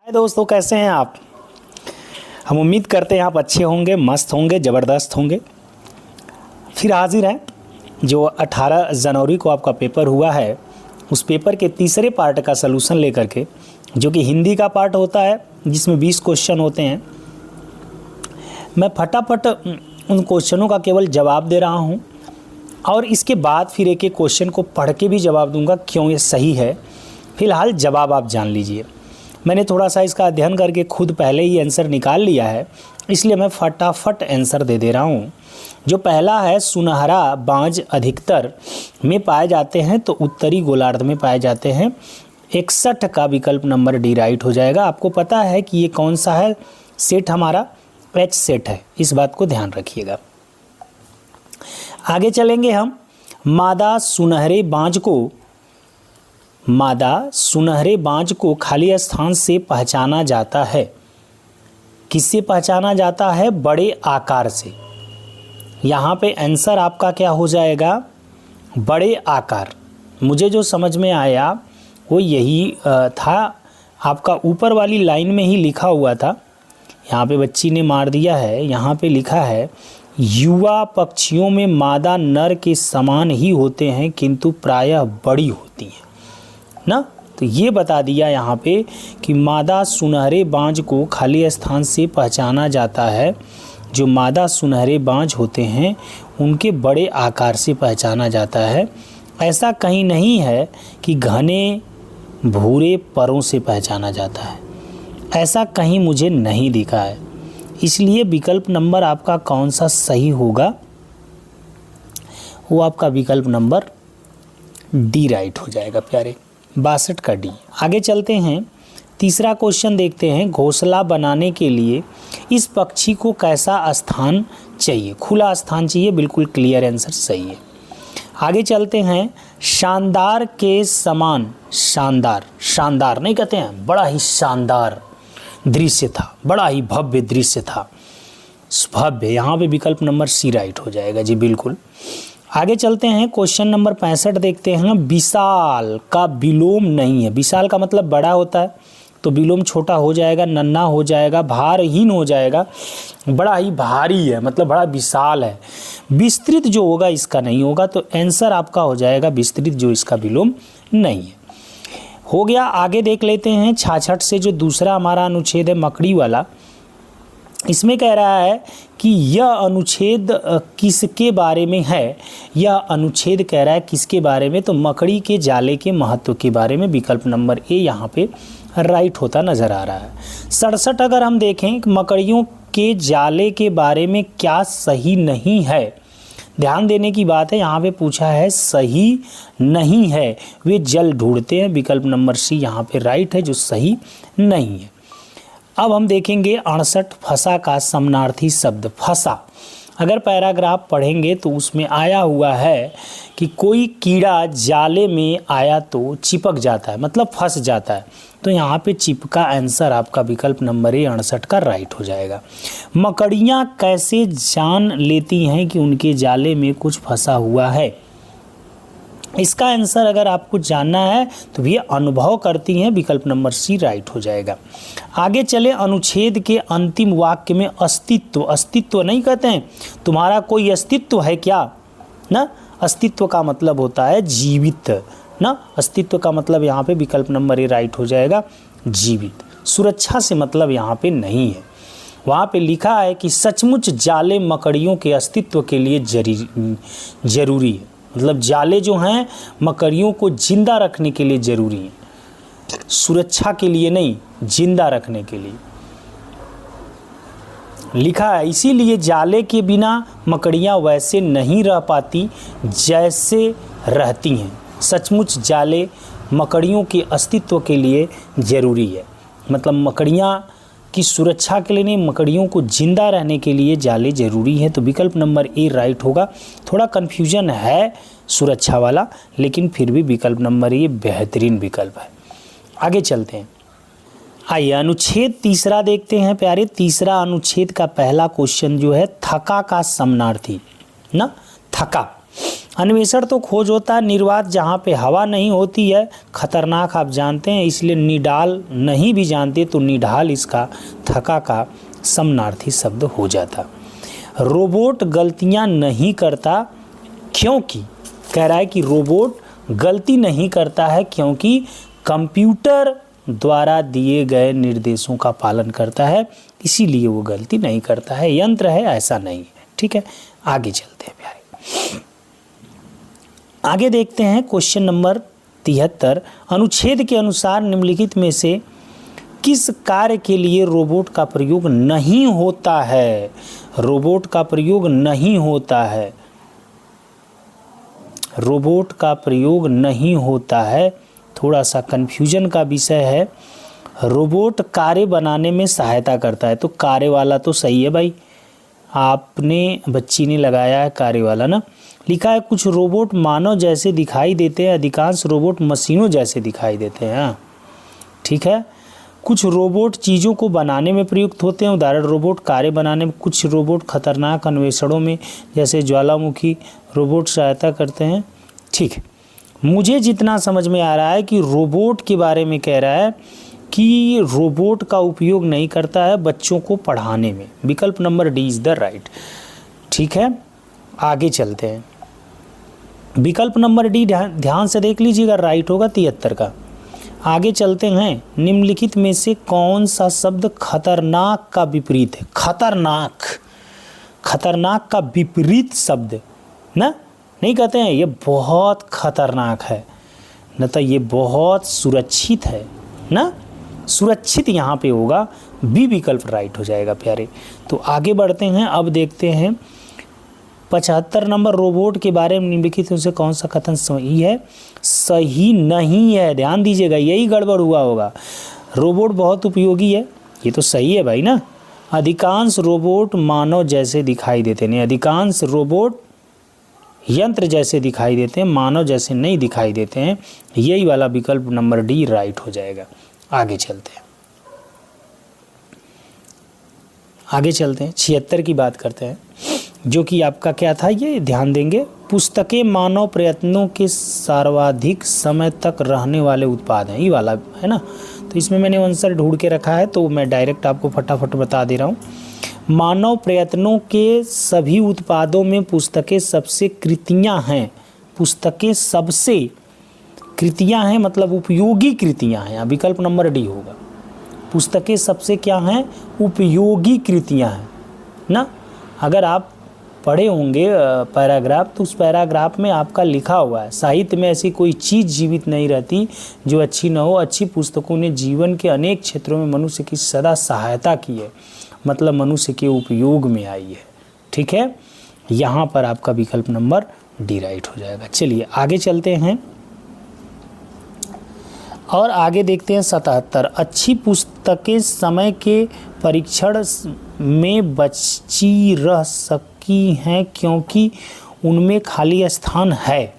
दोस्तों, कैसे हैं आप। हम उम्मीद करते हैं आप अच्छे होंगे, मस्त होंगे, ज़बरदस्त होंगे। फिर हाजिर हैं जो 18 जनवरी को आपका पेपर हुआ है, उस पेपर के तीसरे पार्ट का सलूशन लेकर के, जो कि हिंदी का पार्ट होता है जिसमें 20 क्वेश्चन होते हैं। मैं फटाफट उन क्वेश्चनों का केवल जवाब दे रहा हूं और इसके बाद फिर एक एक क्वेश्चन को पढ़ के भी जवाब दूंगा क्यों ये सही है। फ़िलहाल जवाब आप जान लीजिए। मैंने थोड़ा सा इसका अध्ययन करके खुद पहले ही आंसर निकाल लिया है, इसलिए मैं फटाफट आंसर दे रहा हूँ। जो पहला है, सुनहरा बाज अधिकतर में पाए जाते हैं तो उत्तरी गोलार्ध में पाए जाते हैं। 61 का विकल्प नंबर डी राइट हो जाएगा। आपको पता है कि ये कौन सा है सेट, हमारा एच सेट है, इस बात को ध्यान रखिएगा। आगे चलेंगे हम। मादा सुनहरे बाज को खाली स्थान से पहचाना जाता है। किससे पहचाना जाता है? बड़े आकार से। यहाँ पे आंसर आपका क्या हो जाएगा? बड़े आकार। मुझे जो समझ में आया वो यही था, आपका ऊपर वाली लाइन में ही लिखा हुआ था। यहाँ पे बच्ची ने मार दिया है, यहाँ पे लिखा है युवा पक्षियों में मादा नर के समान ही होते हैं किंतु प्रायः बड़ी होती हैं ना। तो ये बता दिया यहाँ पे कि मादा सुनहरे बाज को खाली स्थान से पहचाना जाता है। जो मादा सुनहरे बाज होते हैं उनके बड़े आकार से पहचाना जाता है। ऐसा कहीं नहीं है कि घने भूरे परों से पहचाना जाता है, ऐसा कहीं मुझे नहीं दिखा है। इसलिए विकल्प नंबर आपका कौन सा सही होगा? वो आपका विकल्प नंबर डी राइट हो जाएगा प्यारे, 62 का डी। आगे चलते हैं, तीसरा क्वेश्चन देखते हैं। घोंसला बनाने के लिए इस पक्षी को कैसा स्थान चाहिए? खुला स्थान चाहिए, बिल्कुल क्लियर आंसर सही है। आगे चलते हैं। शानदार के समान, शानदार नहीं कहते हैं, बड़ा ही शानदार दृश्य था, बड़ा ही भव्य दृश्य था, भव्य। यहाँ पे विकल्प नंबर सी राइट हो जाएगा जी, बिल्कुल। आगे चलते हैं, क्वेश्चन नंबर 65 देखते हैं। विशाल का विलोम नहीं है। विशाल का मतलब बड़ा होता है, तो विलोम छोटा हो जाएगा, नन्हा हो जाएगा, भारहीन हो जाएगा। बड़ा ही भारी है मतलब बड़ा विशाल है। विस्तृत जो होगा इसका नहीं होगा, तो आंसर आपका हो जाएगा विस्तृत, जो इसका विलोम नहीं है। हो गया। आगे देख लेते हैं 66 से, जो दूसरा हमारा अनुच्छेद है मकड़ी वाला। इसमें कह रहा है कि यह अनुच्छेद किसके बारे में है? यह अनुच्छेद कह रहा है किसके बारे में? तो मकड़ी के जाले के महत्व के बारे में। विकल्प नंबर ए यहाँ पे राइट होता नज़र आ रहा है। 67 अगर हम देखें, मकड़ियों के जाले के बारे में क्या सही नहीं है? ध्यान देने की बात है, यहाँ पे पूछा है सही नहीं है, वे जल ढूंढते हैं। विकल्प नंबर सी यहाँ पे राइट है, जो सही नहीं है। अब हम देखेंगे 68 फंसा का समानार्थी शब्द। फंसा, अगर पैराग्राफ पढ़ेंगे तो उसमें आया हुआ है कि कोई कीड़ा जाले में आया तो चिपक जाता है, मतलब फंस जाता है। तो यहाँ पे चिपका आंसर आपका विकल्प नंबर ए 68 का राइट हो जाएगा। मकड़ियाँ कैसे जान लेती हैं कि उनके जाले में कुछ फंसा हुआ है? इसका आंसर अगर आपको जानना है तो भी अनुभव करती हैं। विकल्प नंबर सी राइट हो जाएगा। आगे चले, अनुच्छेद के अंतिम वाक्य में अस्तित्व नहीं कहते हैं, तुम्हारा कोई अस्तित्व है क्या ना। अस्तित्व का मतलब होता है जीवित ना। अस्तित्व का मतलब यहाँ पे विकल्प नंबर ए राइट हो जाएगा, जीवित। सुरक्षा से मतलब यहाँ पे नहीं है। वहाँ पे लिखा है कि सचमुच जाले मकड़ियों के अस्तित्व के लिए जरूरी है, मतलब जाले जो हैं मकड़ियों को जिंदा रखने के लिए ज़रूरी है, सुरक्षा के लिए नहीं, जिंदा रखने के लिए लिखा है। इसीलिए जाले के बिना मकड़ियाँ वैसे नहीं रह पाती जैसे रहती हैं। सचमुच जाले मकड़ियों के अस्तित्व के लिए ज़रूरी है, मतलब मकड़ियाँ की सुरक्षा के लिए नहीं, मकड़ियों को जिंदा रहने के लिए जाले ज़रूरी है। तो विकल्प नंबर ए राइट होगा। थोड़ा कन्फ्यूजन है सुरक्षा वाला, लेकिन फिर भी विकल्प नंबर ए बेहतरीन विकल्प है। आगे चलते हैं। आइए अनुच्छेद तीसरा देखते हैं प्यारे। तीसरा अनुच्छेद का पहला क्वेश्चन जो है थका का समानार्थी ना। थका, अन्वेषण तो खोज होता है, निर्वात जहाँ पे हवा नहीं होती है, खतरनाक आप जानते हैं, इसलिए निडाल नहीं भी जानते तो निढाल इसका थका का समानार्थी शब्द हो जाता। रोबोट गलतियाँ नहीं करता क्योंकि, कह रहा है कि रोबोट गलती नहीं करता है क्योंकि कंप्यूटर द्वारा दिए गए निर्देशों का पालन करता है, इसीलिए वो गलती नहीं करता है। यंत्र है, ऐसा नहीं है। ठीक है, आगे चलते हैं प्यारे। आगे देखते हैं क्वेश्चन नंबर 73। अनुच्छेद के अनुसार निम्नलिखित में से किस कार्य के लिए रोबोट का प्रयोग नहीं होता है? रोबोट का प्रयोग नहीं होता है, रोबोट का प्रयोग नहीं होता है, थोड़ा सा कन्फ्यूजन का विषय है। रोबोट कार्य बनाने में सहायता करता है, तो कार्य वाला तो सही है भाई, आपने बच्ची ने लगाया है कार्य वाला ना। लिखा है कुछ रोबोट मानव जैसे दिखाई देते हैं, अधिकांश रोबोट मशीनों जैसे दिखाई देते हैं। हाँ ठीक है, कुछ रोबोट चीज़ों को बनाने में प्रयुक्त होते हैं, उदाहरण रोबोट कार्य बनाने में, कुछ रोबोट खतरनाक अन्वेषणों में जैसे ज्वालामुखी रोबोट सहायता करते हैं। ठीक है, मुझे जितना समझ में आ रहा है कि रोबोट के बारे में कह रहा है कि रोबोट का उपयोग नहीं करता है बच्चों को पढ़ाने में। विकल्प number D is the right. ठीक है, आगे चलते हैं। विकल्प नंबर डी ध्यान से देख लीजिएगा, राइट होगा 73 का। आगे चलते हैं। निम्नलिखित में से कौन सा शब्द खतरनाक का विपरीत है? खतरनाक, खतरनाक का विपरीत शब्द ना, नहीं कहते हैं ये बहुत खतरनाक है, न तो ये बहुत सुरक्षित है ना, सुरक्षित यहाँ पे होगा, बी विकल्प राइट हो जाएगा प्यारे। तो आगे बढ़ते हैं, अब देखते हैं 75 नंबर। रोबोट के बारे में निम्नलिखित में से कौन सा कथन सही है? सही नहीं है, ध्यान दीजिएगा, यही गड़बड़ हुआ होगा। रोबोट बहुत उपयोगी है, ये तो सही है भाई ना। अधिकांश रोबोट मानव जैसे दिखाई देते नहीं, अधिकांश रोबोट यंत्र जैसे दिखाई देते हैं, मानव जैसे नहीं दिखाई देते हैं, यही वाला विकल्प नंबर डी राइट हो जाएगा। आगे चलते हैं, आगे चलते हैं 76 की बात करते हैं, जो कि आपका क्या था, ये ध्यान देंगे। पुस्तकें मानव प्रयत्नों के सर्वाधिक समय तक रहने वाले उत्पाद हैं, ये वाला है ना। तो इसमें मैंने आंसर ढूंढ के रखा है, तो मैं डायरेक्ट आपको फटाफट बता दे रहा हूँ। मानव प्रयत्नों के सभी उत्पादों में पुस्तकें सबसे कृतियाँ हैं, पुस्तकें सबसे कृतियाँ हैं मतलब उपयोगी कृतियाँ हैं, विकल्प नंबर डी होगा। पुस्तकें सबसे क्या हैं? उपयोगी कृतियाँ हैं ना। अगर आप पढ़े होंगे पैराग्राफ, तो उस पैराग्राफ में आपका लिखा हुआ है साहित्य में ऐसी कोई चीज़ जीवित नहीं रहती जो अच्छी न हो। अच्छी पुस्तकों ने जीवन के अनेक क्षेत्रों में मनुष्य की सदा सहायता की है, मतलब मनुष्य के उपयोग में आई है। ठीक है, यहाँ पर आपका विकल्प नंबर डी राइट हो जाएगा। चलिए आगे चलते हैं और आगे देखते हैं 77। अच्छी पुस्तकें समय के परीक्षण में बची रह सकी हैं क्योंकि उनमें खाली स्थान है।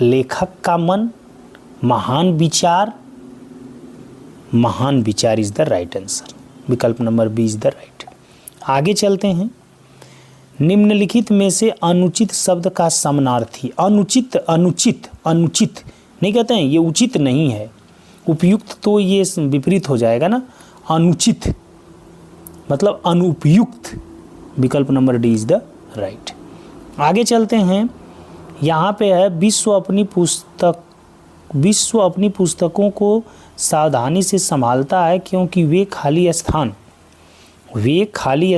लेखक का मन, महान विचार, महान विचार इज द राइट आंसर। विकल्प number B is the right. आगे चलते हैं। निम्नलिखित में से अनुचित शब्द का समानार्थी, अनुचित, अनुचित, अनुचित नहीं कहते हैं, ये उचित नहीं है। उपयुक्त तो ये विपरीत हो जाएगा ना, अनुचित मतलब अनुपयुक्त। विकल्प number D is the right. आगे चलते हैं। यहाँ पे है विश्व अपनी पुस्तकों को सावधानी से संभालता है क्योंकि वे खाली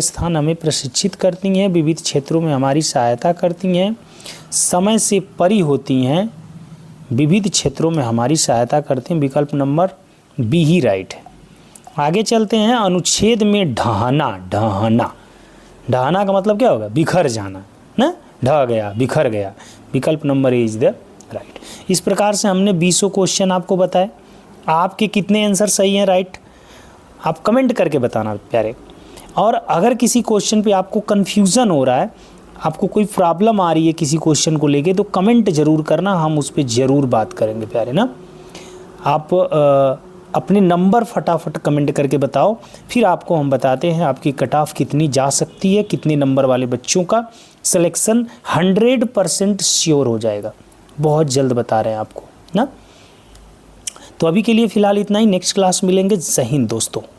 स्थान हमें प्रशिक्षित करती हैं, विविध क्षेत्रों में हमारी सहायता करती हैं, समय से परी होती हैं, विविध क्षेत्रों में हमारी सहायता करते हैं। विकल्प नंबर बी ही राइट है। आगे चलते हैं। अनुच्छेद में ढहना, ढहना, ढहना का मतलब क्या होगा? बिखर जाना ना, ढह गया, बिखर गया। विकल्प number A is the right. इस प्रकार से हमने 20 क्वेश्चन आपको बताए। आपके कितने आंसर सही हैं, राइट? आप कमेंट करके बताना प्यारे। और अगर किसी क्वेश्चन पे आपको कन्फ्यूज़न हो रहा है, आपको कोई प्रॉब्लम आ रही है किसी क्वेश्चन को लेके, तो कमेंट ज़रूर करना, हम उस पर ज़रूर बात करेंगे प्यारे ना। आप अपने नंबर फटाफट कमेंट करके बताओ, फिर आपको हम बताते हैं आपकी कट ऑफ कितनी जा सकती है, कितने नंबर वाले बच्चों का सिलेक्शन 100% श्योर हो जाएगा। बहुत जल्द बता रहे हैं आपको ना। तो अभी के लिए फ़िलहाल इतना ही, नेक्स्ट क्लास मिलेंगे। जय हिंद दोस्तों।